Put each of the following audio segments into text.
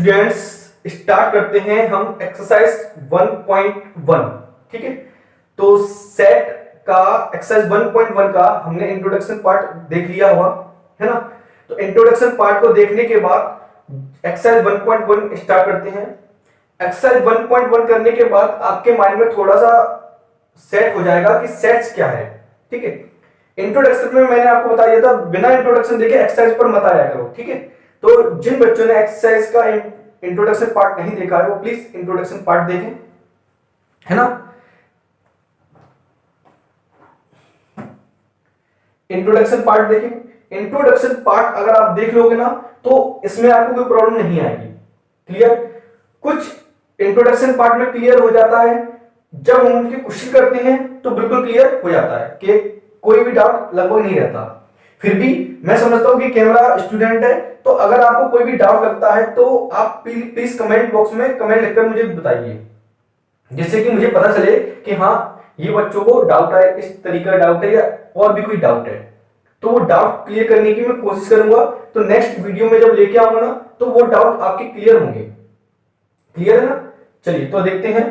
Students start करते हैं हम एक्सरसाइज 1.1। ठीक है, तो सेट का एक्सरसाइज 1.1 का हमने इंट्रोडक्शन पार्ट देख लिया हुआ है ना। तो इंट्रोडक्शन पार्ट को देखने के बाद एक्सरसाइज 1.1 स्टार्ट करते हैं। एक्सरसाइज 1.1 करने के बाद आपके माइंड में थोड़ा सा सेट हो जाएगा कि सेट्स क्या है। ठीक है, इंट्रोडक्शन में मैंने आपको बता दिया था बिना इंट्रोडक्शन देखे एक्सरसाइज पर मत आया करो। ठीक है, तो जिन बच्चों ने एक्सरसाइज का इंट्रोडक्शन पार्ट नहीं देखा है वो प्लीज इंट्रोडक्शन पार्ट देखें, है ना। इंट्रोडक्शन पार्ट देखें। इंट्रोडक्शन पार्ट अगर आप देख लोगे ना तो इसमें आपको कोई प्रॉब्लम नहीं आएगी। क्लियर, कुछ इंट्रोडक्शन पार्ट में क्लियर हो जाता है, जब हम उनकी कोशिश करते हैं तो बिल्कुल क्लियर हो जाता है कि कोई भी डाउट लगभग नहीं रहता। फिर भी मैं समझता हूं कि कैमरा स्टूडेंट है, तो अगर आपको कोई भी डाउट लगता है तो आप प्लीज कमेंट बॉक्स में कमेंट लिखकर मुझे बताइए, जिससे कि मुझे पता चले कि हाँ ये बच्चों को डाउट है, इस तरीके का डाउट है या और भी कोई डाउट है, तो वो डाउट क्लियर करने की मैं कोशिश करूंगा। तो नेक्स्ट वीडियो में जब लेके आऊंगा ना तो वो डाउट आपके क्लियर होंगे। क्लियर है ना। चलिए तो देखते हैं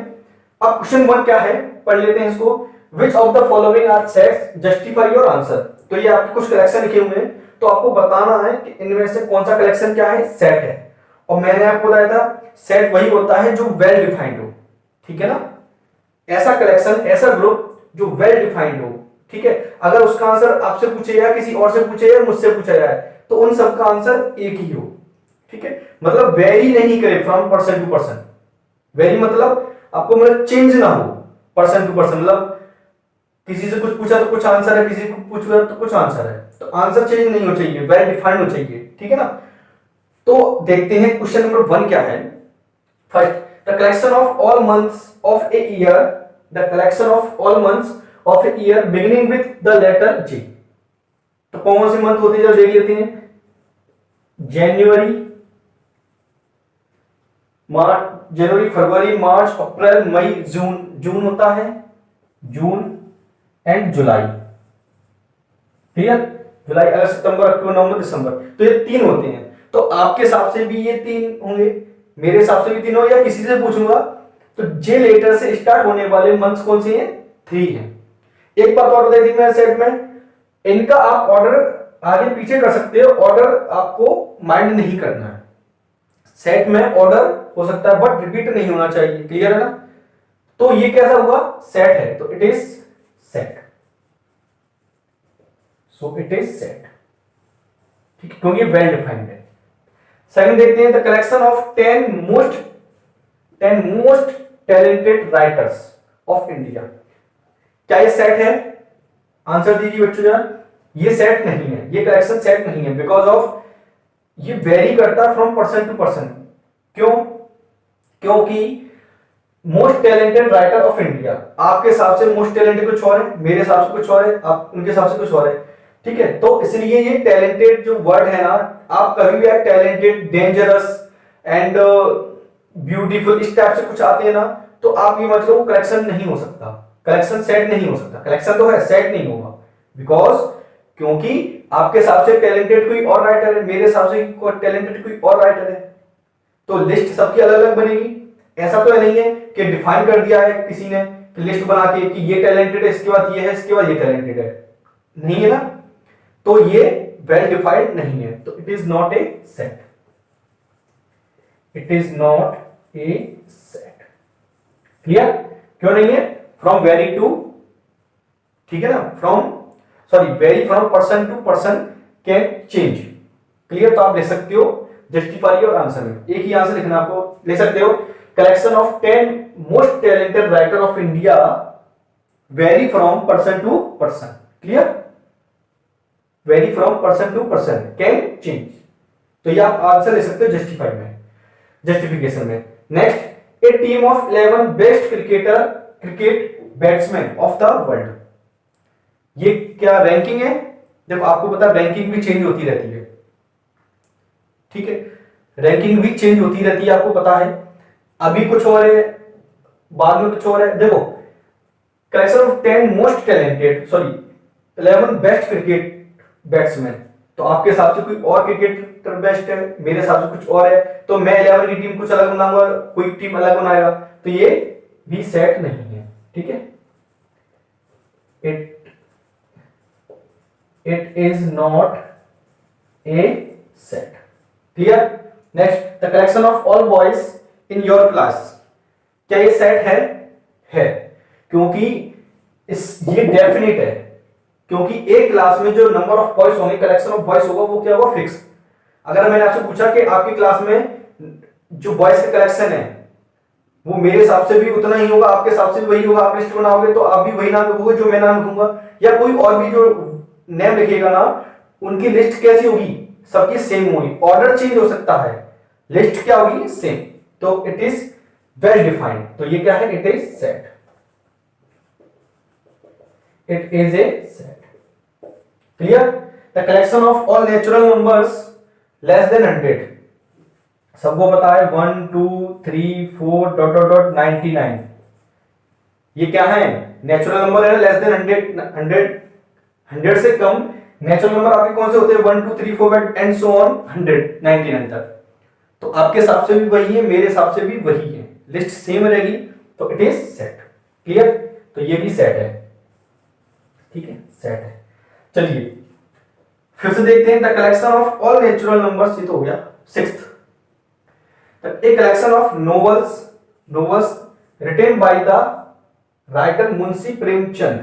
अब क्वेश्चन 1 क्या है, पढ़ लेते हैं इसको। Which of the following are sets, justify your answer. तो ये आपके कुछ कलेक्शन लिखे हुए हैं, तो आपको बताना है कि इनमें से कौन सा कलेक्शन क्या है, सेट है। और मैंने आपको बताया था सेट वही होता है जो वेल डिफाइंड हो। ठीक है ना, ऐसा कलेक्शन, ऐसा ग्रुप जो वेल डिफाइंड हो। ठीक है, अगर उसका आंसर आपसे पूछे या किसी और से पूछे या मुझसे पूछा जाए तो उन सबका आंसर एक ही हो। ठीक है, मतलब वेरी नहीं करे from person to person. Vary मतलब आपको मतलब चेंज ना हो पर्सन टू पर्सन, मतलब किसी से कुछ पूछा तो कुछ आंसर है, किसी को पूछा तो कुछ आंसर है, तो आंसर चेंज नहीं हो चाहिए, वेल डिफाइंड हो चाहिए। ठीक है ना। तो देखते हैं क्वेश्चन नंबर 1 क्या है। First, the collection of all months of a year, the collection of all months of a year beginning with the letter J. तो कौन से मंथ होते हैं जब देख लेते हैं। जनवरी, फरवरी, मार्च, अप्रैल, मई, जून। जून होता है, जून एंड जुलाई। क्लियर, जुलाई, अगस्त, सितंबर, अक्टूबर, नवंबर, दिसंबर। तो ये 3 होते हैं। तो आपके हिसाब से भी ये 3 होंगे, मेरे हिसाब से भी 3 होंगे, या किसी से पूछूंगा तो जे लेटर से स्टार्ट होने वाले मंथ्स कौन से हैं, 3 हैं। एक बात और बता दी मैं सेट में, इनका आप ऑर्डर आगे पीछे कर सकते हो, ऑर्डर आपको माइंड नहीं करना है। सेट में ऑर्डर हो सकता है बट रिपीट नहीं होना चाहिए। क्लियर है ना। तो ये कैसा हुआ, सेट है, तो it is set. So it is set. ठीक है, क्योंकि वेल डिफाइंड है। सेकंड देखते हैं, the collection of 10 most talented writers of India. क्या ये सेट है, आंसर दीजिए बच्चों यार। ये सेट नहीं है, ये कलेक्शन सेट नहीं है, बिकॉज ऑफ ये वेरी करता है फ्रॉम पर्सन टू पर्सन। क्यों, क्योंकि most talented writer of India, आपके हिसाब से मोस्ट टैलेंटेड कुछ और है, मेरे हिसाब से कुछ और है, आप उनके हिसाब से कुछ और है। ठीक है, तो इसलिए ये टैलेंटेड जो वर्ड है ना, आप कभी भी टैलेंटेड, डेंजरस एंड ब्यूटीफुल इस टाइप से कुछ आते हैं ना, तो आप ये मतलब वो कलेक्शन नहीं हो सकता, कलेक्शन सेट नहीं हो सकता। कलेक्शन तो है, सेट नहीं होगा, बिकॉज क्योंकि आपके हिसाब से टैलेंटेड कोई और राइटर है, मेरे हिसाब से टैलेंटेड कोई और राइटर है, तो लिस्ट सबकी अलग अलग बनेगी। ऐसा तो नहीं है कि डिफाइन कर दिया है किसी ने लिस्ट बना के कि ये टैलेंटेड है, इसके बाद ये है, इसके बाद ये टैलेंटेड है, नहीं है ना। तो ये वेल डिफाइंड नहीं है, तो it is not a set. It is not a set. Clear, क्यों नहीं है, फ्रॉम वेरी टू, ठीक है ना, vary from person to person can change. Clear, तो आप लिख सकते हो जस्टिफाई योर आंसर में, एक ही आंसर लिखना, आपको ले सकते हो collection of 10 most talented writer of India vary from person to person. Clear, vary from person to person can change. तो ये आप आंसर ले सकते हो जस्टिफाई में, जस्टिफिकेशन में। Next, A team of 11 best cricket batsman of the world. ये क्या रैंकिंग है, देखो आपको पता है रैंकिंग भी चेंज होती रहती है। ठीक है, रैंकिंग भी चेंज होती रहती है, आपको पता है, अभी कुछ और है, बाद में कुछ और है। देखो, collection of 10 most talented 11 best cricket batsman, तो आपके हिसाब से कोई और क्रिकेटर बेस्ट है, मेरे हिसाब से कुछ और है, तो मैं 11 की टीम कुछ अलग बनाऊंगा, कोई टीम अलग बनाएगा, तो ये भी सेट नहीं है। ठीक है, it is not a set. Clear. Next, the collection of all boys in your class, क्या ये सेट है क्योंकि ये डेफिनेट है, क्योंकि एक क्लास में जो नंबर ऑफ बॉयज होंगे, कलेक्शन ऑफ बॉयज होगा, वो क्या होगा, फिक्स। अगर मैंने आपसे पूछा कि आपकी क्लास में जो बॉयज का कलेक्शन है वो मेरे हिसाब से भी उतना ही होगा, आपके हिसाब से भी वही होगा, आप लिस्ट बनाओगे तो आप भी वही नाम लिखोगे जो मैं नाम लिखूंगा, या कोई और भी जो नेम लिखेगा ना, उनकी लिस्ट कैसी होगी, सबकी सेम होगी, ऑर्डर चेंज हो सकता है, लिस्ट क्या होगी, सेम। तो इट इज वेल डिफाइंड, तो ये क्या है, it is set, it is a set. Clear. The collection of all natural numbers less than 100, सबको पता है 1 2 3 4 डॉट डॉट डॉट 99, ये क्या है, नेचुरल नंबर है, लेस देन 100 से कम नेचुरल नंबर आपके कौन से होते हैं, 1 2 3 4 एंड सो ऑन 199 तक। तो आपके हिसाब से भी वही है, मेरे हिसाब से भी वही है, लिस्ट सेम रहेगी, तो इट इज सेट। क्लियर। तो ये भी सेट है। ठीक है, सेट है। चलिए फिर से देखते हैं, the collection of all natural numbers, ये तो हो गया। Sixth, a collection of novels written by the writer Munshi Premchand,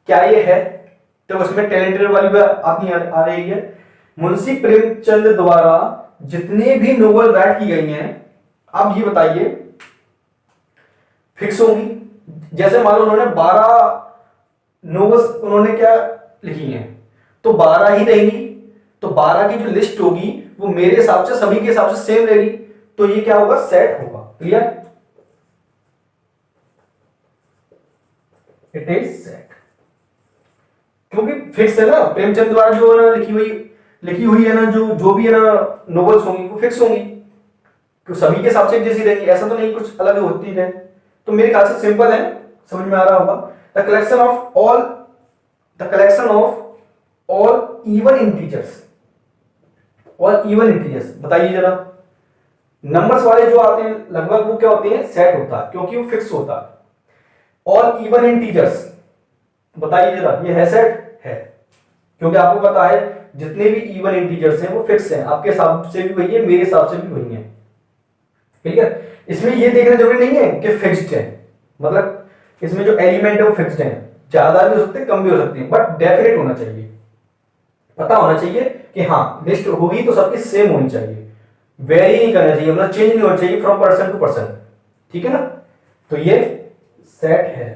क्या ये है, तो उसमें टैलेंटेड वाली बात आ रही है। मुंशी प्रेमचंद द्वारा जितने भी नोवेल राइट की गई हैं, अब ये बताइए फिक्स होंगी, जैसे मान लो उन्होंने 12 नोवेल्स उन्होंने क्या लिखी हैं, तो 12 ही रहेंगी, तो 12 की जो लिस्ट होगी वो मेरे हिसाब से सभी के हिसाब से सेम रहेगी, तो ये क्या होगा, सेट होगा। क्लियर, इट इज सेट, क्योंकि फिक्स है ना, प्रेमचंद द्वारा जो ना लिखी हुई है ना, जो भी है ना नोवेल्स होंगी वो फिक्स होंगी, तो सभी के हिसाब से जैसी रहेंगी, ऐसा तो नहीं कुछ अलग होती है। तो मेरे ख्याल से सिंपल है, समझ में आ रहा होगा। The collection of all even integers, बताइए जरा, नंबर्स वाले जो आते हैं लगभग वो क्या होते हैं, सेट होता है, क्योंकि वो फिक्स होता है। ऑल इवन इंटीजर्स, बताइए जरा, ये है सेट, है, क्योंकि आपको पता है जितने भी इवन इंटीजर्स हैं वो फिक्स हैं, आपके हिसाब से भी वही है, मेरे हिसाब से भी वही है। ठीक है, इसमें ये देखना जरूरी नहीं है कि फिक्स्ड है, मतलब इसमें जो एलिमेंट है वो फिक्स्ड है, ज्यादा भी हो सकते हैं कम भी हो सकते हैं, बट डेफिनेट होना चाहिए, पता होना चाहिए कि हाँ लिस्ट होगी तो सबकी सेम होनी चाहिए, वेरी नहीं करना चाहिए, मतलब चेंज नहीं होना चाहिए फ्रॉम पर्सन टू पर्सन। ठीक है ना, तो ये सेट है।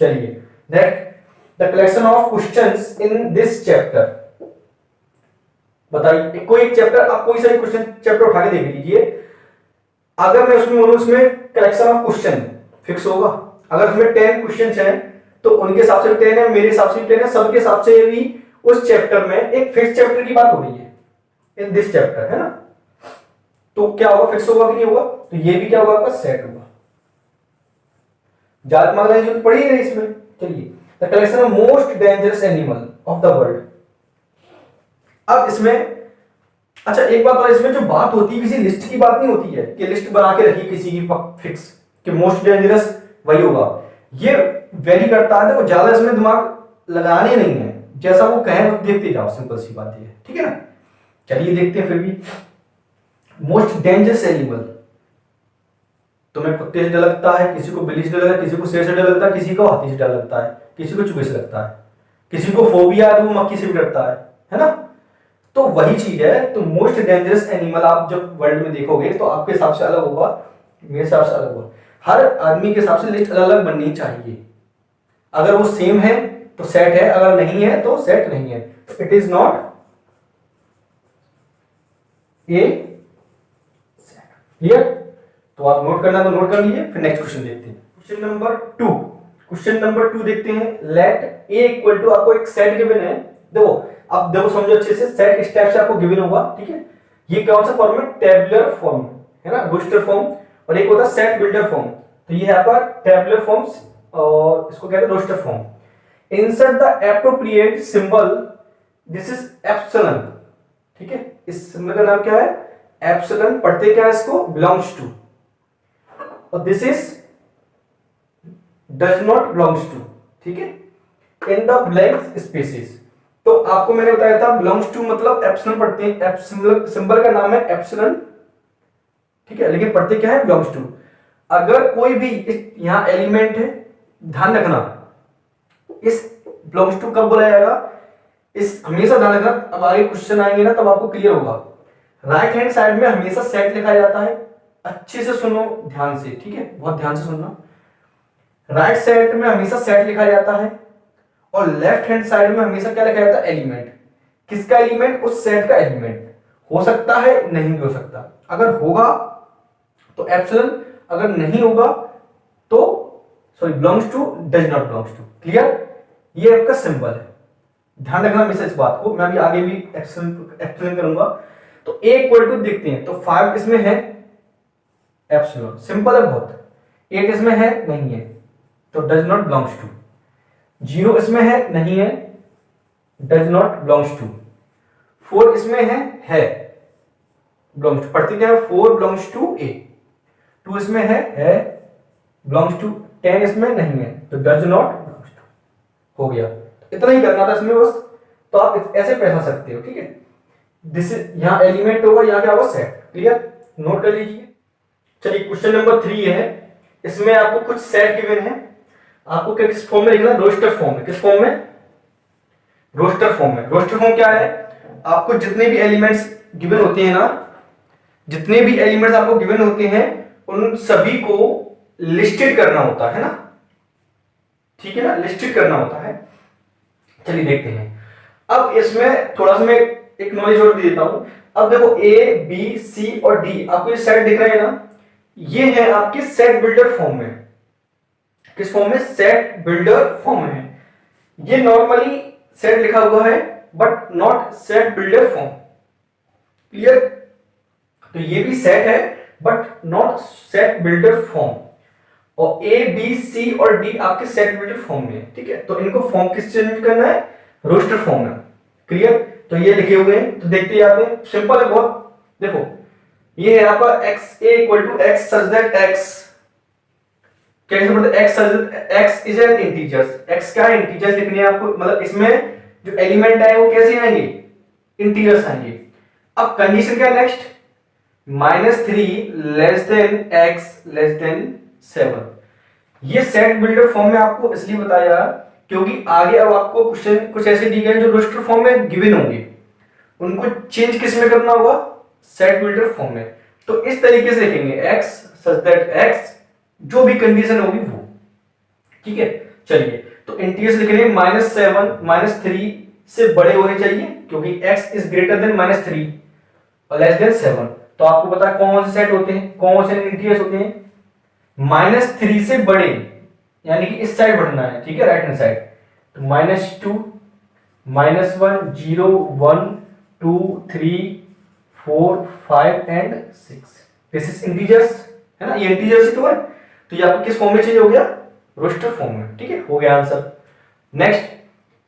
चलिए next, the collection of questions in this chapter, बताइए कोई एक चैप्टर, आप कोई सा भी क्वेश्चन चैप्टर उठा के देख लीजिए, अगर मैं उसमें बोलूं उसमें कलेक्शन ऑफ क्वेश्चन फिक्स होगा, अगर उसमें 10 क्वेश्चंस हैं तो उनके हिसाब से 10 है, मेरे हिसाब से 10 है, सबके हिसाब से भी उस चैप्टर में एक फिक्स चैप्टर की बात हो रही है, इन दिस चैप्टर, है ना, तो क्या होगा, फिक्स होगा कि नहीं होगा, तो ये भी क्या होगा, आपका सेट होगा। ज्यादा मांगने की जरूरत पड़ी है इसमें। चलिए, the collection of most dangerous animal of the world, अब इसमें अच्छा एक बात और, इसमें जो बात होती है किसी लिस्ट की बात नहीं होती है कि लिस्ट बना के रखी किसी की फिक्स कि मोस्ट डेंजरस वही होगा, ये वेरी करता है, तो ज्यादा इसमें दिमाग लगाने नहीं है, जैसा वो कहे वो देखते जाओ, सिंपल सी बात है। ठीक है ना, चलिए देखते हैं फिर भी। मोस्ट डेंजरस एनिमल, तुम्हें कुत्ते से डर लगता है, किसी को बिल्ली से डर लगता है, किसी को शेर से डर लगता है, किसी को हाथी से डर लगता है, किसी को चूहे से लगता है, किसी को फोबिया है तो वो मक्खी से भी डरता है ना, तो वही चीज है। तो मोस्ट डेंजरस एनिमल आप जब वर्ल्ड में देखोगे तो आपके हिसाब से अलग होगा, मेरे हिसाब से अलग होगा, हर आदमी के हिसाब से लिस्ट अलग अलग बननी चाहिए, अगर वो सेम है तो सेट है, अगर नहीं है तो सेट नहीं है, तो it is not a set. Clear, तो आप नोट करना तो नोट कर लीजिए, फिर नेक्स्ट क्वेश्चन देखते हैं। क्वेश्चन नंबर 2 देखते हैं। लेट ए इक्वल टू, आपको एक सेट गिवन है, देखो अब देखो समझो अच्छे से, सेट इस टाइप से आपको गिवन होगा। ठीक है, ये कौन सा फॉर्म है, टेबुलर फॉर्म है ना, रोस्टर फॉर्म, और एक होता है सेट बिल्डर फॉर्म, तो ये है आपका टेबुलर फॉर्म्स और इसको कहते हैं roster form. Insert the appropriate symbol this is epsilon, ठीक है, इस सिंबल का नाम क्या है, एप्सिलॉन, पढ़ते क्या है इसको, बिलोंग्स टू, और this is does not belongs to, ठीक है, इन द ब्लैंक स्पेसेस। तो आपको मैंने बताया था बिलोंग्स टू मतलब एप्सिलॉन पढ़ते हैं, सिंबल का नाम है एप्सिलॉन, ठीक है, लेकिन पढ़ते क्या है, बिलोंग्स टू। अगर कोई भी यहां एलिमेंट है, ध्यान रखना इस बिलोंग्स टू कब बोला जाएगा, इस हमेशा ध्यान रखना, अब आगे क्वेश्चन आएंगे ना तब आपको क्लियर होगा। राइट हैंड साइड में हमेशा सेट लिखा जाता है, अच्छे से सुनो ध्यान से, ठीक है, बहुत ध्यान से सुनना। राइट साइड में हमेशा सेट लिखा जाता है और लेफ्ट हैंड साइड में हमेशा क्या लिखा जाता है, एलिमेंट। किसका एलिमेंट, उस सेट का एलिमेंट। हो सकता है, नहीं भी हो सकता, अगर होगा तो एप्सिलॉन, अगर नहीं होगा तो sorry belongs to, does not belongs to. Clear, ये आपका सिंबल है, ध्यान रखना हमेशा इस बात को, मैं अभी आगे भी एक्सप्लेन करूंगा। तो ए इक्वल टू देखते हैं, तो 5 इसमें है, एप्सिलॉन सिंपल है बहुत। 8 इसमें है, नहीं है, तो डज नॉट बिलोंग्स टू। 0 इसमें है, नहीं है, डज नॉट बिलोंग्स टू। 4 इसमें है बिलोंग्स टू, पढ़ते क्या है, 4 बिलोंग्स टू ए। 2 इसमें है बिलोंग्स टू। 10 इसमें नहीं है, तो डज नॉट बिलोंग्स टू। हो गया, इतना ही करना था इसमें बस, तो आप ऐसे पहचान सकते हो, ठीक है। दिस यहां एलिमेंट होगा, यहां क्या होगा, सेट। क्लियर, नोट कर लीजिए। चलिए क्वेश्चन नंबर 3 है, इसमें आपको कुछ सेट गिवन है, आपको किस फॉर्म में लिखना, रोस्टर फॉर्म में। किस फॉर्म में, रोस्टर फॉर्म में। रोस्टर फॉर्म क्या है, आपको जितने भी एलिमेंट्स गिवन होते हैं ना, जितने भी एलिमेंट्स आपको गिवन होते हैं उन सभी को लिस्टेड करना होता है ना, ठीक है ना, लिस्टेड करना होता है। चलिए देखते हैं। अब इसमें थोड़ा सा मैं एक नॉलेज और दे देता हूं। अब देखो ए बी सी और डी, आपको ये सेट दिख रहे हैं ना, ये है आपके सेट बिल्डर फॉर्म में। किस फॉर्म में, सेट बिल्डर फॉर्म में है। ये नॉर्मली सेट लिखा हुआ है but not set builder form. Clear, तो ये भी सेट है but not set builder form. और ए बी सी और डी आपके सेट बिल्डर फॉर्म में, ठीक है, तो इनको फॉर्म किस चेंज करना है, रोस्टर फॉर्म में। क्लियर, तो ये लिखे हुए हैं, तो देखते जाते हैं, सिंपल है बहुत। देखो ये है आपका x a equal to x such that x, कैसे मतलब x such x is an integers. x क्या है, इंटीजर्स लिखने हैं आपको, मतलब इसमें जो एलिमेंट है वो कैसे आएंगे, इंटीजर्स आएंगे। अब कंडीशन क्या है next, -3 less than x less then 7। ये सेट बिल्डर फॉर्म में आपको इसलिए बताया क्योंकि आगे अब आपको क्वेश्चन कुछ ऐसे दिए गए जो रोस्टर फॉर्म में गिवन होंगे, उनको चेंज किस में करना होगा, सेट बिल्डर फॉर्म में। तो इस तरीके से लिखेंगे x सच दैट x, जो भी कंडीशन होगी वो, ठीक है। चलिए तो इंटीजर्स लिख रहे हैं, -7 -3 से बड़े होने चाहिए क्योंकि x इज ग्रेटर देन -3 और लेस देन 7। तो आपको पता है कौन से सेट होते हैं, कौन से इंटीजर्स होते हैं, -3 से बड़े, यानी कि इस साइड बढ़ना है, ठीक है, राइट हैंड साइड। तो -2 -1 0 1 2 3 4 5 एंड 6, दिस इज इंटीजर्स, है ना, ये इंटीजर्स ही तो है। तो ये आपको किस फॉर्म में चेंज हो गया, रोस्टर फॉर्म में, ठीक है, हो गया answer. Next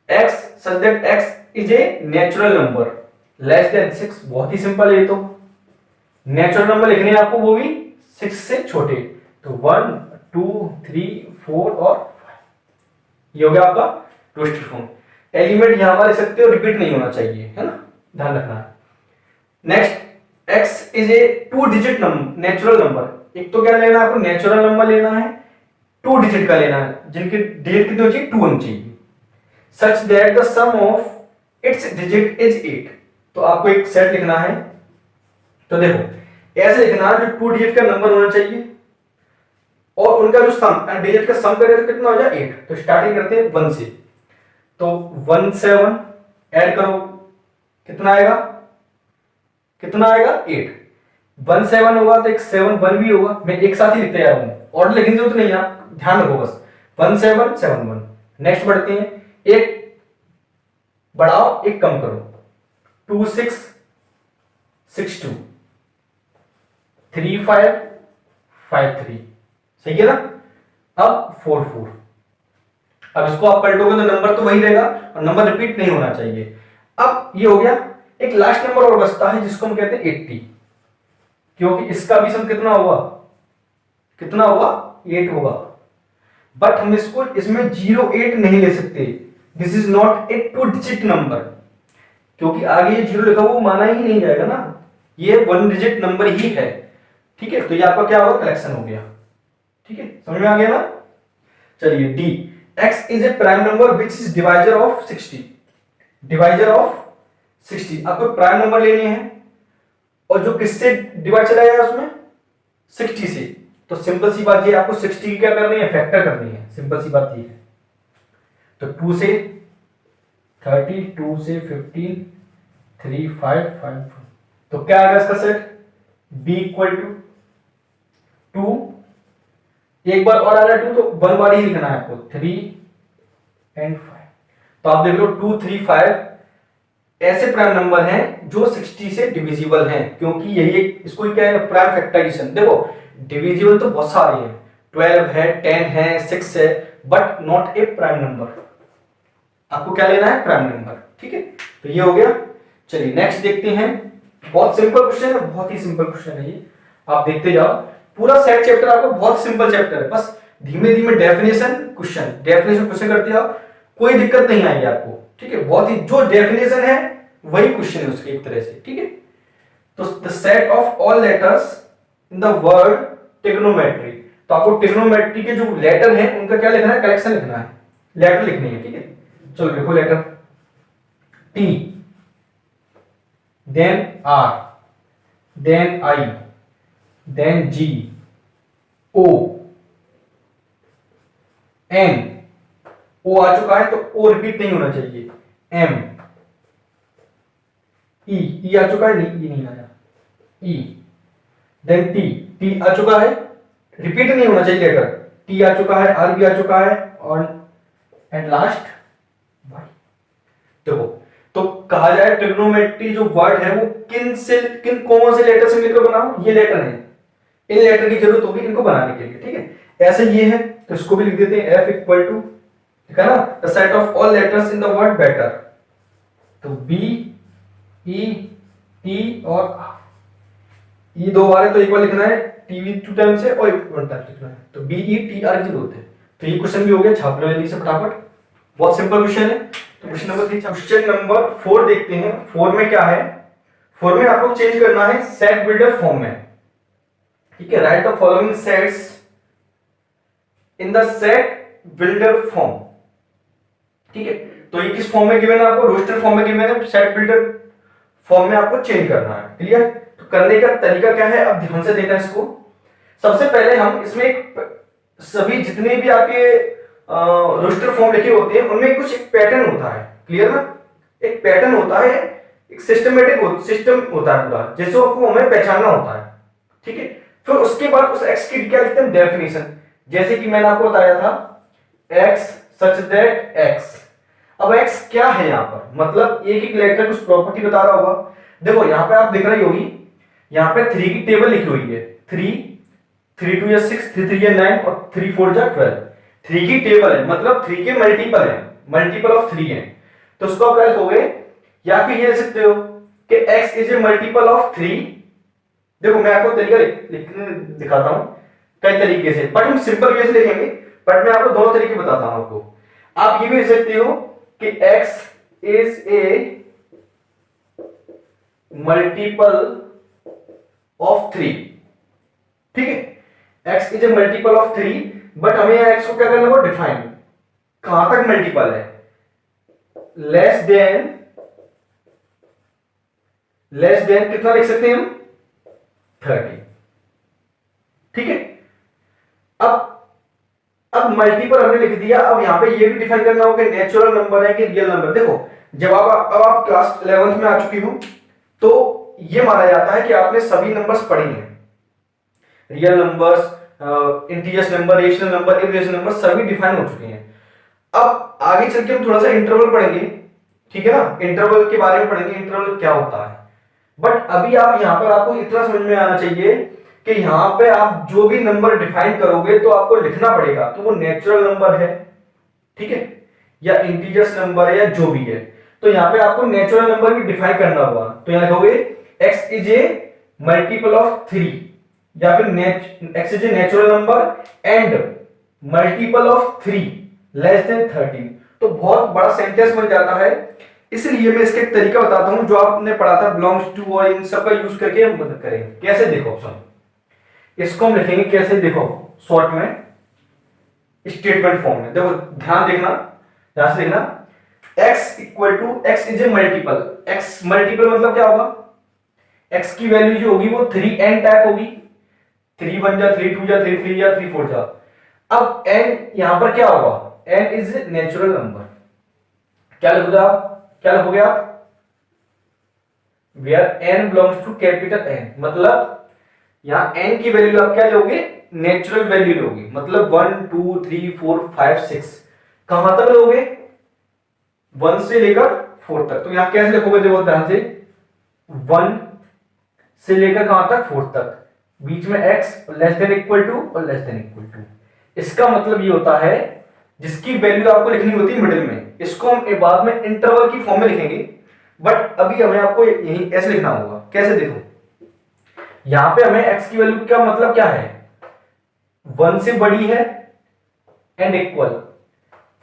x such that x is a natural number less than 6, बहुत ही सिंपल है ये तो। नेचुरल नंबर लिखने हैं आपको, वो भी 6 से छोटे, तो 1 2 3 4 और 5, ये हो गया आपका रोस्टर फॉर्म। एलिमेंट यहां पर लिख सकते हो, रिपीट नहीं होना चाहिए, है ना, ध्यान रखना है। Next x is A 2 digit number, natural number. एक तो क्या लेना है आपको, नेचुरल नंबर लेना है, 2 डिजिट का लेना है, जिनकी डिजिट कितनी होनी चाहिए, 2 होनी चाहिए। Such that the sum of its digit is 8। तो आपको एक सेट लिखना है, तो देखो ऐसे लिखना है, जो 2 डिजिट का नंबर होना चाहिए और उनका जो सम डिजिट का सम करें तो कितना हो जाए, 8। तो स्टार्टिंग करते हैं 1 से, तो 1 7 ऐड करो, कितना आएगा, कितना आएगा 8। 1 7 होगा तो एक 7 1 भी होगा, मैं एक साथ ही लिखते जा रहा हूं, ऑर्डर लिखने की जरूरत नहीं है, आप ध्यान रखो बस। 1 7 7 1। नेक्स्ट बढ़ते हैं, एक बढ़ाओ एक कम करो, 2 6 6 2 3 5 5 3, सही है ना। अब 4 4, अब इसको आप पलटोगे तो नंबर तो वही रहेगा और नंबर रिपीट नहीं होना चाहिए। अब ये हो गया, एक लास्ट नंबर और बचता है जिसको हम कहते हैं 80, क्योंकि इसका भी सम कितना होगा, कितना होगा, 8 होगा। बट हम इसको इसमें 08 नहीं ले सकते, this is not A 2 digit number, क्योंकि आगे ये 0 लिखा वो माना ही नहीं जाएगा ना, ये 1 डिजिट नंबर ही है। ठीक है, तो ये आपका क्या होगा, कलेक्शन हो गया। ठीक है, समझ में आ गया ना। चलिए D, x is A prime number which is divisor of 60, divisor of 60, आपको प्राइम नंबर लेनी है और जो किससे डिवाइड चला जाएगा उसमें, 60 से। तो सिंपल सी बात ये, आपको 60 की क्या करनी है, फैक्टर करनी है, सिंपल सी बात ये है। तो 2 से 30, 2 से 15, 3, 5, 5, तो क्या आएगा इसका सेट, b इक्वल टू 2, एक बार और आ रहा है 2 तो 1 बार ही लिखना है आपको, 3 and 5। तो आप देख लो 2, 3, 5 ऐसे प्राइम नंबर हैं जो 60 से डिविजिबल हैं, क्योंकि यही एक इसको क्या है, प्राइम फैक्टराइजेशन। देखो डिविजिबल तो बहुत सारे हैं, 12 है, 10 है, 6 है, but not a prime number. आपको क्या लेना है, प्राइम नंबर। ठीक है, तो ये हो गया। चलिए नेक्स्ट देखते हैं, बहुत सिंपल क्वेश्चन है, बहुत ही सिंपल क्वेश्चन है ये, आप देखते जाओ। पूरा सेट चैप्टर आपको बहुत सिंपल चैप्टर है, बस धीमे धीमे डेफिनेशन क्वेश्चन करते जाओ, कोई दिक्कत नहीं आएगी आपको। ठीक है, बहुत ही जो डेफिनेशन है वही क्वेश्चन है उसके एक तरह से। ठीक है, तो the set of all letters in the word trigonometry, तो आपको ट्रिग्नोमेट्री के जो लेटर हैं उनका क्या लिखना है, कलेक्शन लिखना है, लेटर लिखनी है। ठीक है, चलो देखो letter T, then R, then I, then G, O, N, O आ चुका है तो O रिपीट नहीं होना चाहिए, M, E आ चुका है, नहीं E नहीं आया, E, then T, T आ चुका है, रिपीट नहीं होना चाहिए लेटर, T आ चुका है, R भी आ चुका है, और एंड लास्ट Y। देखो तो कहा जाए ट्रिग्नोमेट्री जो वर्ड है वो किन कौन से लेटर से मिलकर बनाओ, ये लेटर है, इन लेटर की जरूरत होगी इनको बनाने के लिए। ठीक है, ऐसे ये है तो इसको भी लिख देते हैं F इक्वल टू, ठीक है ना, the set of all letters in the word better. तो B, E, T और E 2 बार है तो एक बार लिखना है, T भी 2 टाइम्स है और 1 टाइम लिखना है, तो B, E, T, R की जरूरत है। तो ये क्वेश्चन भी हो गया, छाप लो जल्दी से फटाफट, बहुत सिंपल क्वेश्चन है। तो क्वेश्चन नंबर 3, क्वेश्चन नंबर 4 देखते हैं। 4 में क्या है, 4 में आपको चेंज करना है सेट बिल्डर फॉर्म में। ठीक है, right the following sets in the set builder form. ठीक है, तो ये किस फॉर्म में गिवन है आपको, रोस्टर फॉर्म में गिवन है, सेट बिल्डर फॉर्म में आपको चेंज करना है। क्लियर, तो करने का तरीका क्या है, अब ध्यान से देखना इसको। सबसे पहले हम इसमें एक सभी जितने भी आपके रोस्टर फॉर्म लिखे होते हैं उनमें कुछ एक पैटर्न होता है, क्लियर ना, एक पैटर्न होता है, एक सिस्टमेटिक सिस्टम होता है पूरा, जैसे आपको हमें पहचानना होता है। ठीक है, फिर उसके बाद उस एक्स की क्या लिखते हैं, डेफिनेशन, जैसे कि मैंने आपको बताया था एक्स सच दैट एक्स। अब एक्स क्या है यहाँ पर, मतलब एक एक लेटर कुछ प्रॉपर्टी बता रहा होगा। देखो यहाँ पे आप दिख रही होगी, यहाँ पे 3 की टेबल लिखी हुई है, 3, 3 2 या 6, 3 3 या 9 और 3 4 या 12। 3 की टेबल है मतलब 3 के मल्टीपल है, मल्टीपल ऑफ 3 है, तो उसको आप लिखोगे, या फिर ये लिख सकते हो कि x is a multiple of 3। देखो मैं आपको तरीका लिखने दिखाता हूं कई तरीके से, बट हम सिंपल वे से लिखेंगे, बट मैं आपको दोनों तरीके बताता हूं आपको। आप ये भी लिख सकते हो कि x is a multiple of 3। ठीक है, x is a multiple of 3, but हमें यहाँ x को क्या करना है, डिफाइन, कहां तक मल्टीपल है, लेस देन कितना लिख सकते हैं हम, 30। ठीक है, अब मल्टीपल हमने लिख दिया, अब यहां पे ये भी डिफाइन करना होगा कि नेचुरल नंबर है कि रियल नंबर। देखो जब आप क्लास 11th में आ चुकी हो तो ये माना जाता है कि आपने सभी नंबर्स पढ़े हैं, real numbers, integers number, rational number, irrational number सभी डिफाइन हो चुके हैं। अब आगे चल के हम थोड़ा सा इंटरवल पढ़ेंगे, ठीक है ना, इंटरवल के बारे में पढ़ेंगे, इंटरवल क्या होता है। बट अभी आप यहाँ पर आपको इतना समझ में आना चाहिए कि यहाँ पे आप जो भी नंबर डिफाइन करोगे तो आपको लिखना पड़ेगा, तो वो नेचुरल नंबर है, ठीक है, या इंटीजर्स नंबर है, या जो भी है। तो यहाँ पे आपको नेचुरल नंबर भी डिफाइन करना होगा। तो यहाँ लिखोगे x is a multiple of 3 या फिर x is a natural number and multiple of 3 less than 13। तो बहुत बड़ा सेंटेंस बन जाता है, इसलिए मैं इसका एक तरीका बताता हूं जो आपने पढ़ा था बिलोंग्स टू और इन सब का यूज करके हम मदद करेंगे। कैसे देखो ऑप्शन, इसको हम लिखेंगे कैसे, देखो शॉर्ट में स्टेटमेंट फॉर्म में। देखो ध्यान देखना, ध्यान से देखना, x equal to x is a multiple, x multiple मतलब क्या होगा, x की वैल्यू जो होगी वो 3n टाइप होगी, 3 1 जा 3 2 जा 3 3 जा 3 4 जा। अब n यहां पर क्या होगा, n is a natural number, क्या लिखोगे आप, क्या लिखोगे आप, where n belongs to capital N, मतलब यहां n की वैल्यू आप क्या लोगे, नेचुरल वैल्यू लोगे, मतलब 1 2 3 4 5 6 कहां तक लोगे, 1 से लेकर 4 तक। तो यहां कैसे लिखोगे, देखो ध्यान से, 1 से लेकर कहां तक, 4 तक, बीच में x less than equal to और लेस देन इक्वल टू। इसका मतलब ये होता है जिसकी वैल्यू आपको लिखनी होती है मिडिल में, इसको हम बाद में इंटरवल की फॉर्म में लिखेंगे, बट अभी हमें आपको यही ऐसे लिखना होगा। कैसे, देखो यहां पे हमें x की वैल्यू का मतलब क्या है, 1 से बड़ी है एंड इक्वल,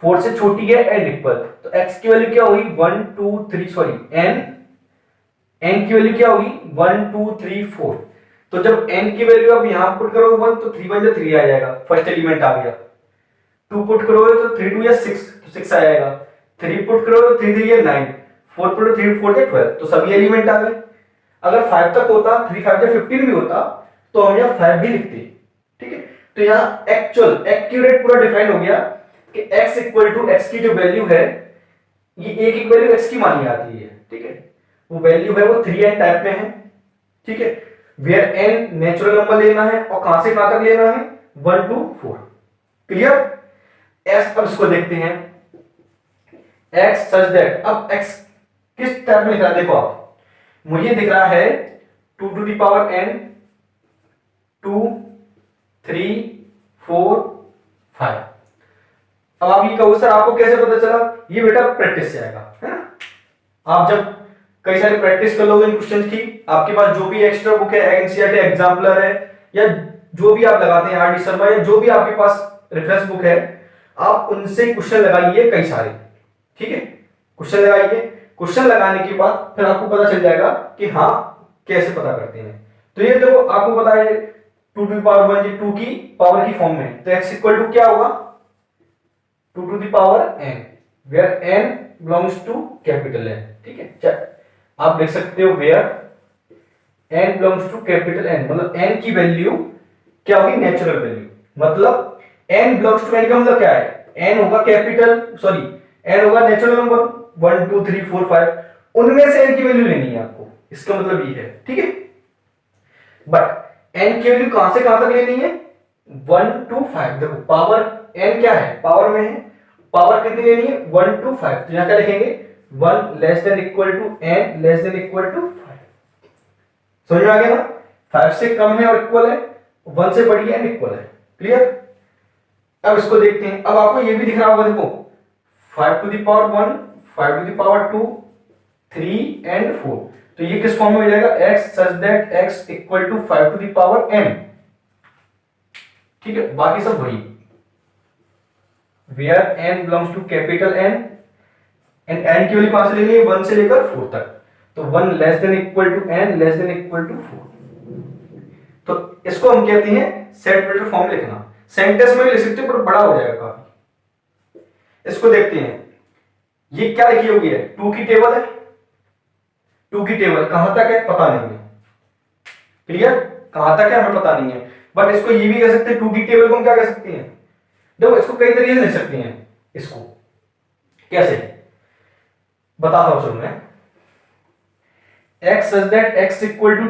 4 से छोटी है एंड इक्वल। तो x की वैल्यू क्या होगी, 1 2 3 सॉरी n की वैल्यू क्या होगी 1 2 3 4। तो जब n की वैल्यू आप यहां पुट करोगे 1 तो 3 1 जा 3 आ जाएगा, फर्स्ट एलिमेंट आ गया। 2 पुट करोगे तो 3 2 या 6 तो 6 आ जाएगा। 3 पुट करोगे तो 3 3 या 9, 4 पुट 3 4 या 12, तो सभी एलिमेंट आ गए। अगर 5 तक होता, 3 5 या 15 भी होता तो हम यहाँ 5 भी लिखते, ठीक है। तो यहाँ एक्चुअल एक्यूरेट पूरा डिफाइन हो गया कि x इक्वल टू x की जो वैल्यू है, ये एक एक वैल्यू x की मानी जाती है, ठीक है। वो वैल्यू है वो 3n टाइप में है, ठीक है। वेयर n नेचुरल नंबर लेना है और कहां से कहां तक लेना है, 1 to 4, क्लियर। s अब इसको देखते हैं, x सच दैट, अब x किस टाइप में लिख रहा है, देखो आप, मुझे दिख रहा है 2 to the power n 2 3 4 5। अब आप ये कहो सर आपको कैसे पता चला, ये बेटा प्रैक्टिस से आएगा, है ना। आप जब कई सारे प्रैक्टिस कर लोगे इन क्वेश्चंस की, आपके पास जो भी एक्स्ट्रा बुक है, एनसीईआरटी एग्जाम्पलर है या जो भी आप लगाते हैं आरडी शर्मा या जो भी आपके पास रेफरेंस बुक है, आप उनसे क्वेश्चन लगाइए कई सारे, ठीक है। क्वेश्चन लगाइए, क्वेश्चन लगाने के बाद फिर आपको पता चल जाएगा कि हाँ कैसे पता करते हैं। तो ये देखो आपको पता है 2 to the power 1 2 की पावर की फॉर्म में, तो x इक्वल टू क्या होगा 2 to the power n, where n belongs to capital N, ठीक है। आप देख सकते हो where n belongs to capital N, मतलब n की वैल्यू क्या होगी, नेचुरल वैल्यू, मतलब n बिलोंग्स टू n का मतलब क्या है, n होगा कैपिटल, सॉरी n होगा नेचुरल नंबर 1 2 3 4 5, उनमें से n की वैल्यू लेनी है आपको, इसका मतलब ये है, ठीक है। बट n की वैल्यू कहां से कहां तक लेनी है, 1 to 5। देखो पावर n क्या है, पावर में है, पावर कितनी लेनी है 1 to 5। तो यहां क्या लिखेंगे 1 less than equal to n less than equal to 5। समझ में आ गया ना, 5 से कम है और इक्वल है, 1 से बड़ी है एंड इक्वल है, क्लियर। अब इसको देखते हैं, अब आपको ये भी दिख रहा होगा, देखो 5 to the power 1 5 to the power 2 3 and 4। तो ये किस फॉर्म में हो जाएगा, x such that x equal to 5 to the power n, ठीक है। बाकी सब वही, where n belongs to capital N and n की वैल्यू कहां से लेनी है, 1 से लेकर 4 तक। तो 1 less than equal to n less than equal to 4। तो इसको हम कहते हैं सेट वेक्टर फॉर्म लिखना। सेंटेंस में भी लिख सकते हो पर बड़ा हो जाएगा काफी। इसको देखते हैं, ये क्या लिखी होगी है, 2 की टेबल है, 2 की टेबल कहां तक है पता नहीं है, क्लियर, कहां तक है हमें पता नहीं है। बट इसको ये भी कह सकते हैं, 2 की टेबल को हम क्या कह सकते हैं, देखो इसको कई तरीके से लिख सकते हैं। इसको कैसे बताता हूं, चलो मैं, x such that x equal to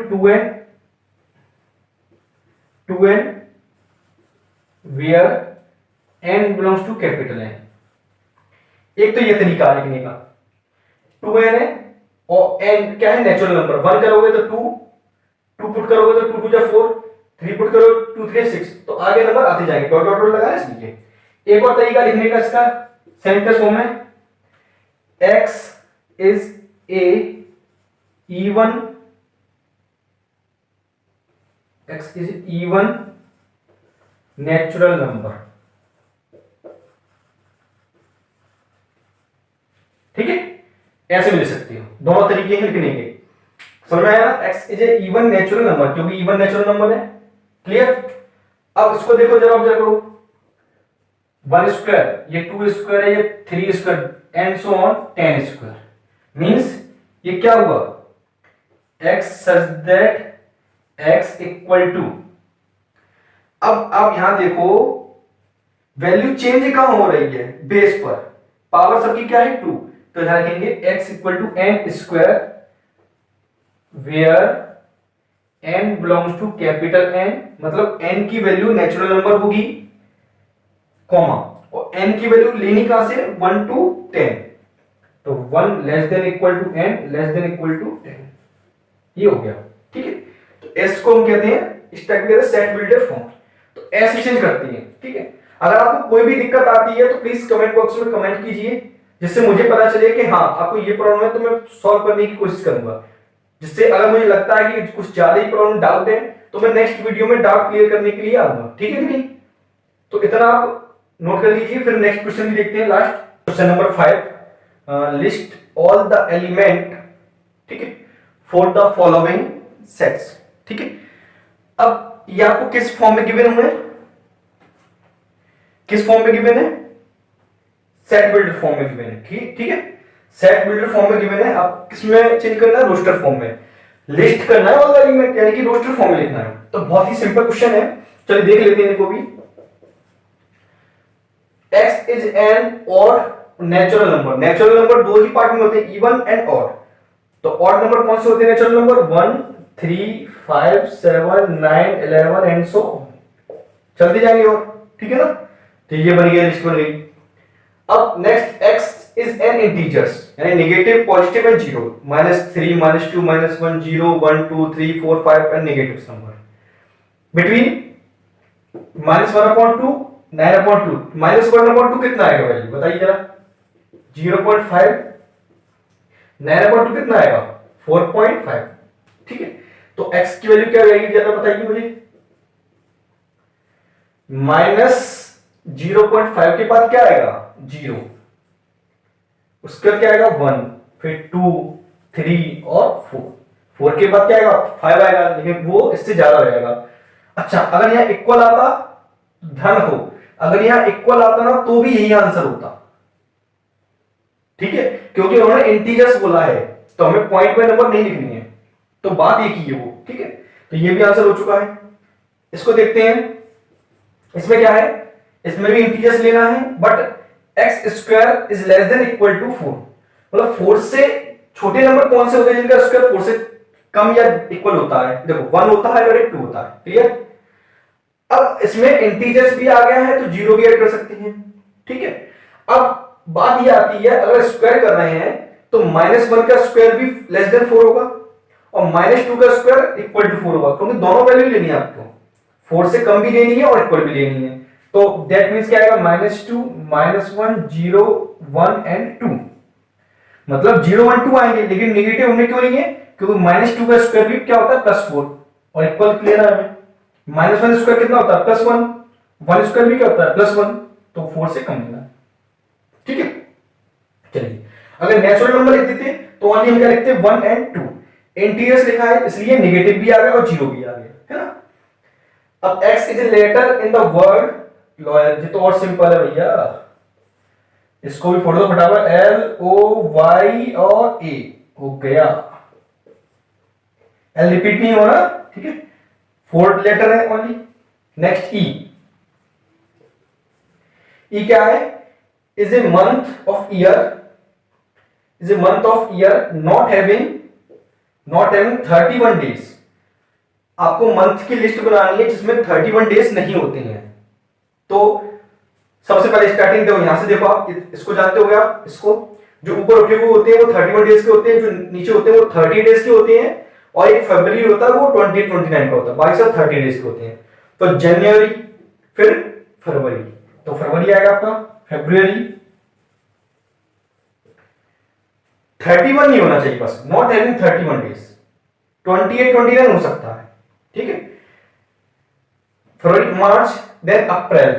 2n where n belongs to capital N। एक तो ये तरीका लिखने का, 2n है और n क्या है, नेचुरल नंबर, 1 करोगे तो 2 पुट करोगे तो 2 2 जा 4, 3 पुट करोगे 2 3 6, तो आगे नंबर आते जाएंगे, डॉट डॉट डॉट लगाना इसलिए। एक और तरीका लिखने का इसका सेंटेंस फॉर्म में, x is a even x is even natural number। ठीक है, ऐसे भी लिख सकते हो, दोनों तरीके हैं लिखने के। समझ में आया ना? x is A even natural number, क्योंकि इवन नेचुरल नंबर है। क्लियर? अब इसको देखो जरा, ऑब्जर्व करो। 1 स्क्वायर, ये 2 स्क्वायर है, ये 3 square and so on 10 square. Means ये क्या हुआ? x such that x equal to, अब आप यहां देखो वैल्यू चेंज कहां हो रही है? बेस पर। पावर सबकी क्या है? 2। तो यहां लिखेंगे x equal to n square where n belongs to capital N, मतलब n की वैल्यू नेचुरल नंबर होगी, कॉमा, और n की वैल्यू लेनी कहां से? 1 to 10। तो 1 less than equal to n less than equal to 10, ये हो गया। ठीक है, तो s को हम कहते हैं, इस टाइप के सेट बिल्डर फॉर्म। तो ऐसे चेंज करती है। ठीक है, अगर आपको कोई भी दिक्कत आती है तो प्लीज कमेंट बॉक्स में कमेंट कीजिए, जिससे मुझे पता चले कि हाँ आपको ये प्रॉब्लम है, तो मैं सॉल्व करने की कोशिश करूंगा। जिससे अगर मुझे लगता है कि कुछ ज्यादा ही प्रॉब्लम डाउट है, तो मैं नेक्स्ट वीडियो में डाउट क्लियर करने के लिए आऊंगा। ठीक है कि नहीं? तो इतना आप नोट कर लीजिए। फिर नेक्स्ट क्वेश्चन भी देखते हैं, last question number 5। List all the element, ठीक है, फॉर द फॉलोइंग सेट्स। ठीक है, अब ये आपको किस फॉर्म में गिवन हुए? किस फॉर्म में गिवन है? सेट बिल्डर फॉर्म में गिवन है। ठीक है, सेट बिल्डर फॉर्म में गिवन है। आप किसमें चेंज करना है? रोस्टर फॉर्म में लिस्ट करना है ऑल द एलिमेंट, यानी कि रोस्टर फॉर्म में लिखना है। तो बहुत ही सिंपल क्वेश्चन है, चलिए देख लेते हैं इनको भी। x is N odd natural number. Natural number दो ही पार्ट में होते हैं, इवन एंड ऑड। तो ऑड नंबर कौन से होते हैं नेचुरल नंबर? 1, 3, 5, 7, 9, 11 एंड सो चलते जाएंगे और। ठीक है ना? तो ये बन गया, लिस्ट बन गई। अब next x is an integers, यानी negative, positive and zero, -3, -2, -1, 0, 1, 2, 3, 4, 5 and negative number between -1/2, 9/2। -1/2 कितना आएगा वैल्यू? बताइए जरा। 0.5, 9/2 कितना आएगा? 4.5। ठीक है, तो x की वैल्यू क्या रहेगी जरा बताइए मुझे। -0.5 के बाद क्या आएगा? 0, उसके बाद क्या आएगा? 1, फिर 2, 3 और 4। 4 के बाद क्या आएगा? 5 आएगा, लेकिन वो इससे ज्यादा हो जाएगा। अच्छा, अगर यहां इक्वल आता, धन हो, अगर यहां इक्वल आता ना, तो भी यही आंसर होता। ठीक है, क्योंकि उन्होंने इंटीजर्स बोला है, तो हमें पॉइंट में नंबर नहीं लिखनी है, तो बात एक ही है वो। ठीक है, तो ये भी आंसर हो चुका है। इसको देखते हैं, इसमें क्या है? इसमें भी इंटीजर्स लेना है, but x square is less than equal to 4। मतलब 4 से छोटे नंबर कौन से होते हैं जिनका स्क्वायर 4 से कम या इक्वल होता है? देखो 1 होता है और एक 2 होता है। क्लियर? अब इसमें इंटीजर्स भी आ गया है, तो जीरो भी ऐड कर सकते हैं। ठीक है, अब बात ये आती है, अगर स्क्वायर कर रहे हैं तो -1 का स्क्वायर भी लेस देन 4 होगा और -2 का स्क्वायर इक्वल टू 4 होगा, क्योंकि दोनों वैल्यू लेनी है आपको, 4 से कम भी लेनी है और इक्वल भी लेनी है। तो दैट मींस क्या आएगा? -2, -1, 0, 1 एंड 2। मतलब 0, 1, 2 आएंगे, लेकिन नेगेटिव हमने क्यों लिए? क्योंकि -2 का स्क्वायर भी क्या होता है? +4 और इक्वल लेना है हमें। -1 स्क्वायर कितना होता है? +1। 1 स्क्वायर भी क्या होता है? +1। तो 4 से कम लेना है। ठीक है, चलिए, अगर नेचुरल नंबर लिख देते तो ओनली हम क्या लिखते? 1 एंड 2। इंटीजर्स लिखा है, इसलिए नेगेटिव भी आ गया और जीरो भी आ गया, है ना? अब x is a letter in the word loyal. ये तो और सिंपल है भैया, इसको भी फोड़ दो फटाफट। LOY और A हो गया। L रिपीट नहीं हो रहा। ठीक है, 4th लेटर है ओनली। Next E। E क्या है? Is a month of year, is a month of year not having 31 days. आपको मंथ की लिस्ट बनानी है जिसमें 31 डेज नहीं होते हैं। तो सबसे पहले स्टार्टिंग देखो, यहां से देखो, आप इसको जानते हो आप, इसको जो ऊपर उठे हुए होते हैं वो 31 डेज के होते हैं, जो नीचे होते हैं वो 30 डेज के होते हैं, और एक फरवरी होता है वो 29 का होता है, बाकी सब 30 डेज के होते हैं। तो जनवरी, फिर फरवरी, तो फरवरी आएगा आपका, फरवरी, 31 नहीं होना चाहिए, बस नॉट हैविंग 31 डेज। 28 29 हो सकता है, ठीक है। फरवरी मार्च, देन अप्रैल,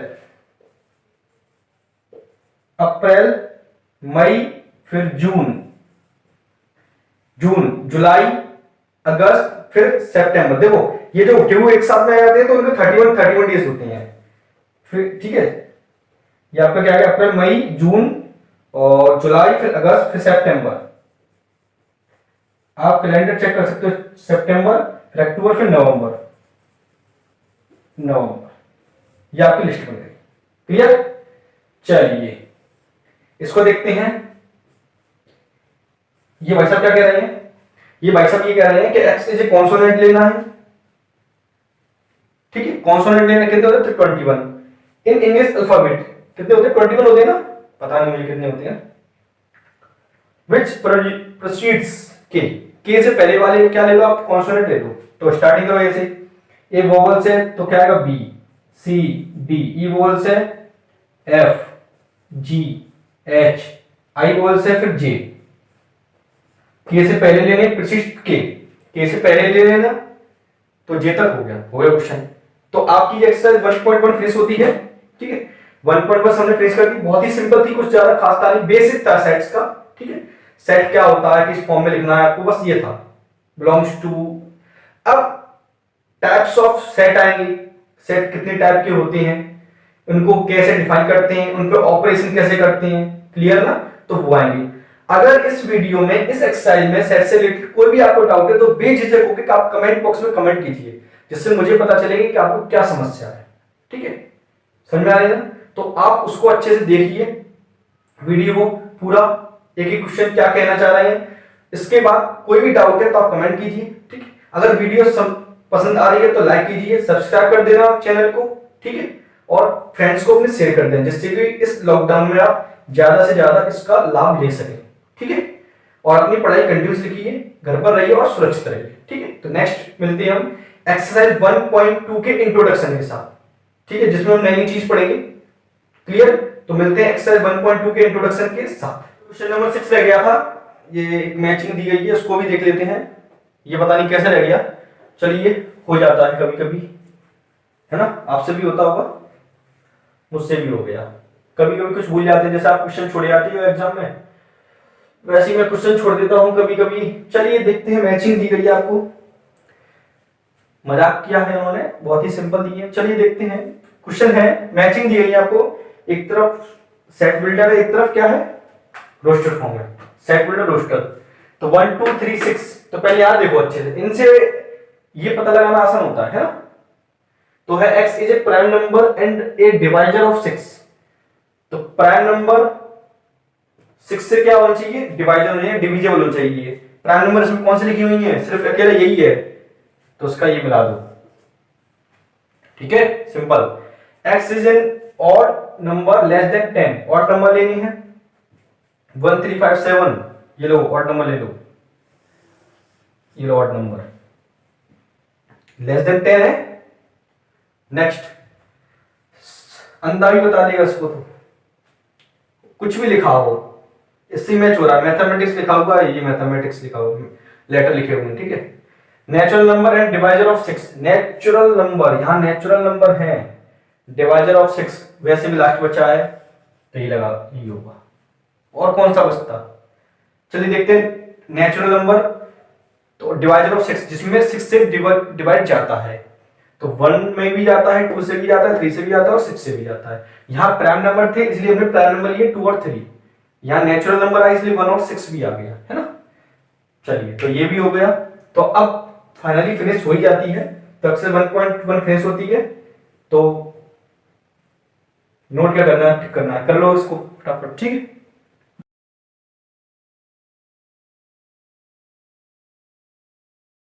अप्रैल मई, फिर जून, जुलाई, अगस्त, फिर सितंबर। देखो ये जो क्यों एक साथ में आ जाते हैं तो उनके 31 डेज होते हैं फिर, ठीक है। ये आपका क्या है, अप्रैल मई जून और जुलाई, फिर अगस्त, फिर सितंबर। आप कैलेंडर चेक कर सकते हो, सितंबर, फिर अक्टूबर, फिर नवंबर, ये आपकी लिस्ट बन गई। क्लियर? चलिए इसको देखते हैं। ये भाई साहब क्या कह रहे हैं, ये भाई साहब ये कह रहे हैं कि x इज ए कॉन्सोनेंट लेना है, ठीक है। कॉन्सोनेंट लेना कितने होते हैं, 21 इन इंग्लिश अल्फाबेट। कितने होते हैं, 21 होते हैं ना, पता नहीं मुझे कितने होते हैं। विच प्रोसीड्स के से पहले वाले क्या ले लो आप, कॉन्सोनेंट ले लो। तो स्टार्टिंग करो ऐसे, ए वोवल से तो क्या आएगा, बी, सी, डी, ई वोवल से एफ, जी, एच, आई वोवल से फिर जे। के से पहले लेने प्रशिष्ट के से पहले ले लेना तो जे तक हो गया क्वेश्चन। तो आपकी एक्सरसाइज 1.1 फिनिश होती है, ठीक है। 1.1 हमने फिनिश कर दी, बहुत ही सिंपल थी, कुछ ज्यादा खास था नहीं, बेसिक था सेट्स का, ठीक है। सेट क्या होता है, किस फॉर्म में लिखना है आपको, बस ये था, बिलोंग्स टू। अब टाइप्स ऑफ सेट आएंगे, सेट कितने टाइप के होते हैं, उनको कैसे डिफाइन करते हैं, उन पर ऑपरेशन कैसे करते हैं, क्लियर ना, तो वो आएंगे। अगर इस वीडियो में, इस एक्सरसाइज में सेट से रिलेटेड कोई भी आपको डाउट है तो बेझिझक होकर आप कमेंट बॉक्स में कमेंट कीजिए, जिससे मुझे पता चलेगा कि आपको क्या समस्या है, ठीक है। समझ में आ रही है ना? तो आप उसको अच्छे से देखिए वीडियो को पूरा, एक एक क्वेश्चन क्या कहना चाह रहे हैं। इसके बाद कोई भी डाउट है तो आप कमेंट कीजिए, ठीक है। अगर वीडियो पसंद आ रही है तो लाइक कीजिए, सब्सक्राइब कर देना चैनल को, ठीक है। और फ्रेंड्स को अपने शेयर कर दें, जिससे कि इस लॉकडाउन में आप ज्यादा से ज्यादा इसका लाभ ले सकें, ठीक है। और अपनी पढ़ाई कंटिन्यूस लिखिए, घर पर रहिए और सुरक्षित रहिए, ठीक है। तो नेक्स्ट मिलते हैं हम एक्सरसाइज 1.2 के इंट्रोडक्शन के साथ, ठीक है, जिसमें हम नई चीज पढ़ेंगे, क्लियर। तो मिलते हैं एक्सरसाइज 1.2 के इंट्रोडक्शन के साथ। क्वेश्चन नंबर 6 रह गया था, ये मैचिंग दी गई है, उसको भी देख लेते हैं। ये पता नहीं कैसे रह गया, चलिए हो जाता है कभी कभी, है ना, आपसे भी होता होगा, मुझसे भी हो गया। कभी कभी कुछ भूल जाते हैं, जैसे आप क्वेश्चन छोड़ जाती हो एग्जाम में, वैसे ही मैं क्वेश्चन छोड़ देता हूं कभी कभी। चलिए देखते हैं, मैचिंग दी गई है आपको, मजाक किया है उन्होंने, बहुत ही सिंपल दी है। चलिए देखते हैं, क्वेश्चन है, मैचिंग दी गई है आपको। एक तरफ सेट बिल्डर है, एक तरफ क्या है, रोस्टर फॉर्म है, सेट बिल्डर रोस्टर। तो 1 2 3 6, तो पहले याद देखो अच्छे से, इनसे ये पता लगाना आसान होता है ना। तो है x is A prime number and A divisor of 6। तो प्राइम नंबर 6 से क्या होना चाहिए, डिवाइजर होना चाहिए, डिविजिबल होना चाहिए। प्राइम नंबर इसमें कौन सी लिखी हुई है, सिर्फ अकेला यही है, तो उसका ये मिला दो, ठीक है, simple. x is N odd number less than 10, odd number लेनी है, 1 3 5 7, ये लो ऑड नंबर ले लो, ये लो ऑड नंबर, लेस देन 10 है। नेक्स्ट अंदाज बता देगा इसको, तो कुछ भी लिखा हो, इससे मैच हो रहा है, मैथमेटिक्स लिखा हुआ है, ये मैथमेटिक्स लिखा हुआ है, लेटर लिखे हुए हैं, ठीक है। Natural number and divisor of 6, natural number, यहां नेचुरल नंबर है, डिवाइजर ऑफ 6 वैसे भी लास्ट बचा है, तो ये लगा, ये होगा। और कौन सा बचता, चलिए देखते हैं। नेचुरल नंबर तो डिवाइजर ऑफ 6, जिसमें 6 से डिवाइड जाता है, तो 1 में भी जाता है, 2 से भी जाता है, 3 से भी जाता है और 6 से भी जाता है। यहाँ प्राइम नंबर थे इसलिए हमने प्राइम नंबर लिए 2 और 3, यहाँ नेचुरल नंबर आया इसलिए 1 और 6 भी आ गया, है ना। चलिए तो ये भी हो गया। तो अब फाइनली फिनिश हो ही जाती है, तो अक्सर 1.1 फिनिश होती है। तो नोट क्या करना है, कर लो इसको फटाफट, ठीक है।